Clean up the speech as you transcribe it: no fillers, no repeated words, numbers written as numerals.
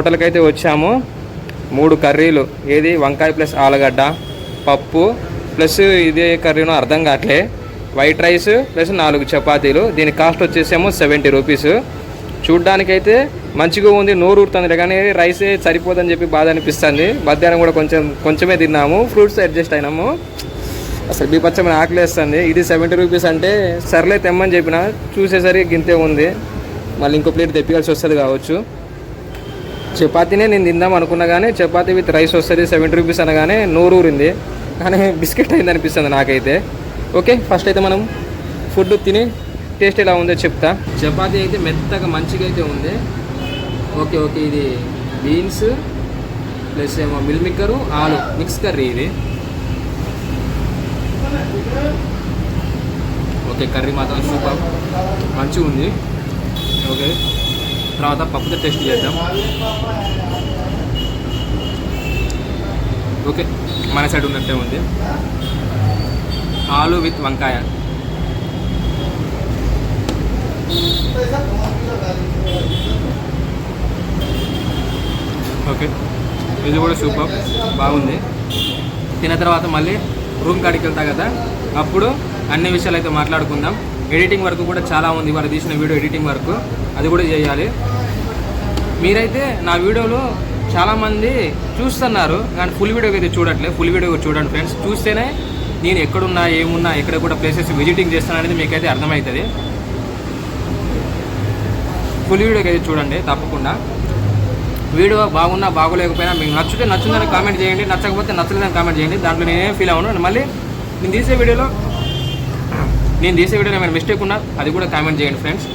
హోటల్కి అయితే వచ్చాము. 3 కర్రీలు, ఏది వంకాయ ప్లస్ ఆలుగడ్డ, పప్పు ప్లస్ ఇదే కర్రీనో అర్థం కావట్లే, వైట్ రైస్ ప్లస్ 4 చపాతీలు. దీని కాస్ట్ వచ్చేసేమో 70 రూపీస్. చూడ్డానికైతే మంచిగా ఉంది, నోరు ఊరుతుంది, కానీ రైసే సరిపోదని చెప్పి బాధ అనిపిస్తుంది. మధ్యాహ్నం కూడా కొంచెమే తిన్నాము, ఫ్రూట్స్ అడ్జస్ట్ అయినాము. అసలు బీపచ్చమైన ఆకలేస్తుంది. ఇది 70 రూపీస్ అంటే సర్లే తెమ్మని చెప్పిన, చూసేసరికి గింతే ఉంది. మళ్ళీ ఇంకో ప్లేట్ తెప్పియాల్సి వస్తుంది కావచ్చు. చపాతీనే నేను తిందాం అనుకున్నా, కానీ చపాతీ విత్ రైస్ వస్తుంది 70 రూపీస్ అనగానే నోరు ఊరింది. కానీ బిస్కెట్ అయింది అనిపిస్తుంది నాకైతే. ఓకే, ఫస్ట్ అయితే మనం ఫుడ్ తిని టేస్ట్ ఎలా ఉందో చెప్తా. చపాతీ అయితే మెత్తగా మంచిగా అయితే ఉంది. ఓకే, ఇది బీన్స్ ప్లస్ ఏమో మిల్ మేకరు ఆలు మిక్స్ కర్రీ ఇది. ఓకే, కర్రీ మాత్రం సూపర్, మంచిగా ఉంది. ఓకే, తర్వాత పప్పుతో టేస్ట్ చేద్దాం. ఓకే, మన సైడ్ ఉన్నట్టే ఉంది. ఆలు విత్ వంకాయ. ఓకే, ఇది కూడా సూపర్, బాగుంది. తిన్న తర్వాత మళ్ళీ రూమ్ కాడికి వెళ్తా కదా, అప్పుడు అన్ని విషయాలు అయితే మాట్లాడుకుందాం. ఎడిటింగ్ వర్క్ కూడా చాలా ఉంది, వాళ్ళు తీసిన వీడియో ఎడిటింగ్ వర్క్, అది కూడా చేయాలి. మీరైతే నా వీడియోలో చాలామంది చూస్తున్నారు, కానీ ఫుల్ వీడియో అయితే చూడట్లేదు. ఫుల్ వీడియో చూడండి ఫ్రెండ్స్, చూస్తేనే నేను ఎక్కడున్నా ఏమున్నా ఎక్కడ కూడా ప్లేసెస్ విజిటింగ్ చేస్తాను అనేది మీకైతే అర్థమవుతుంది. ఫుల్ వీడియోకి అయితే చూడండి తప్పకుండా. వీడియో బాగున్నా బాగోలేకపోయినా మీకు నచ్చితే నచ్చిందని కామెంట్ చేయండి, నచ్చకపోతే నచ్చలేదని కామెంట్ చేయండి. దాంట్లో నేనేం ఫీల్ అవ్వను. మళ్ళీ నేను తీసే వీడియోలో ఏమైనా మిస్టేక్ ఉన్నా అది కూడా కామెంట్ చేయండి ఫ్రెండ్స్.